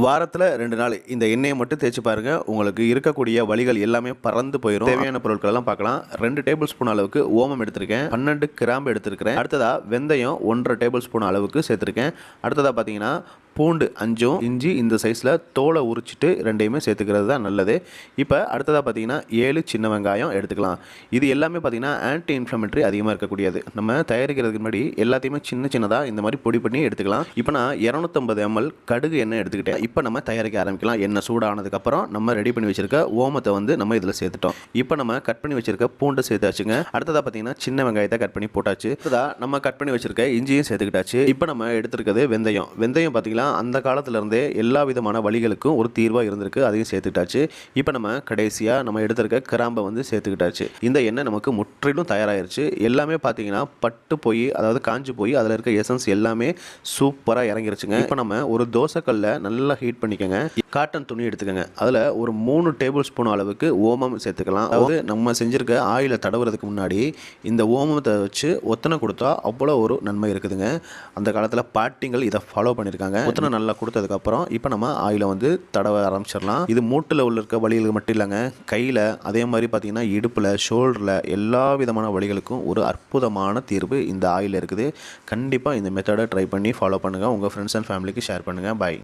வாரத்தில் 2 நாள் இந்த எண்ணெயை மட்டும் தேய்ச்சி பாருங்கள். உங்களுக்கு இருக்கக்கூடிய வலிகள் எல்லாமே பறந்து போயிடும். தேவையான பொருட்கள் எல்லாம் பார்க்கலாம். 2 டேபிள் ஸ்பூன் அளவுக்கு ஓமம் எடுத்திருக்கேன். 12 கிராம்பு எடுத்திருக்கிறேன். அடுத்ததாக வெந்தயம் 1.5 டேபிள் ஸ்பூன் அளவுக்கு சேர்த்துருக்கேன். அடுத்ததாக பார்த்தீங்கன்னா பூண்டு 5, இஞ்சி இந்த சைஸில் தோலை உரிச்சிட்டு 2யுமே சேர்த்துக்கிறது தான் நல்லது. இப்போ அடுத்ததாக பார்த்தீங்கன்னா 7 சின்ன வெங்காயம் எடுத்துக்கலாம். இது எல்லாமே பார்த்தீங்கன்னா ஆன்டி இன்ஃப்ளமேட்டரி அதிகமாக இருக்கக்கூடியது. நம்ம தயாரிக்கிறதுக்கு முன்னாடி எல்லாத்தையுமே சின்னதாக இந்த மாதிரி பொடி பண்ணி எடுத்துக்கலாம். இப்போ நான் 250 ml கடுகு எண்ணெய் எடுத்துக்கிட்டேன். இப்போ நம்ம தயாரிக்க ஆரம்பிக்கலாம். எண்ணெய் சூடானதுக்கப்புறம் நம்ம ரெடி பண்ணி வச்சிருக்க ஓமத்தை நம்ம இதில் சேர்த்துட்டோம். இப்போ நம்ம கட் பண்ணி வச்சிருக்க பூண்டை சேர்த்தாச்சுங்க. அடுத்ததாக பார்த்தீங்கன்னா சின்ன வெங்காயத்தை கட் பண்ணி போட்டாச்சு. அடுத்ததாக நம்ம கட் பண்ணி வச்சிருக்க இஞ்சியும் சேர்த்துக்கிட்டாச்சு. இப்போ நம்ம எடுத்துருக்கிறது வெந்தயம் பார்த்தீங்கன்னா அந்த காலத்திலிருந்தே எல்லா விதமான வலிகளுக்கும் ஒரு தீர்வாக இருந்திருக்கு. அதையும் சேர்த்துக்கிட்டாச்சு. இப்போ நம்ம கடைசியாக நம்ம எடுத்திருக்க கிராம்பை சேர்த்துக்கிட்டாச்சு. இந்த எண்ணெய் நமக்கு முற்றிலும் தயாராகிருச்சு. எல்லாமே பார்த்தீங்கன்னா பட்டு போய் அதாவது காஞ்சி போய் அதில் இருக்க எசன்ஸ் எல்லாமே சூப்பராக இறங்கிருச்சுங்க. இப்போ நம்ம ஒரு தோசைக்கல்ல நல்லா ஹீட் பண்ணிக்கோங்க. காட்டன் துணி எடுத்துக்கோங்க. அதில் ஒரு 3 டேபிள் ஸ்பூன் அளவுக்கு ஓமம் சேர்த்துக்கலாம். அதாவது நம்ம செஞ்சுருக்க ஆயிலை தடவுறதுக்கு முன்னாடி இந்த ஓமத்தை வச்சு ஒத்தனை கொடுத்தா அவ்வளோ ஒரு நன்மை இருக்குதுங்க. அந்த காலத்தில் பாட்டிங்கள் இதை ஃபாலோ பண்ணியிருக்காங்க. ஒத்தனை நல்லா கொடுத்ததுக்கப்புறம் இப்போ நம்ம ஆயிலை தடவ ஆரம்பிச்சிடலாம். இது மூட்டில் உள்ள இருக்க வலிகளுக்கு மட்டும் இல்லைங்க, கையில் அதே மாதிரி பார்த்தீங்கன்னா இடுப்பில், ஷோல்டரில் எல்லா விதமான வலிகளுக்கும் ஒரு அற்புதமான தீர்வு இந்த ஆயில் இருக்குது. கண்டிப்பாக இந்த மெத்தடை ட்ரை பண்ணி ஃபாலோ பண்ணுங்கள். உங்கள் ஃப்ரெண்ட்ஸ் அண்ட் ஃபேமிலிக்கு ஷேர் பண்ணுங்கள். பாய்.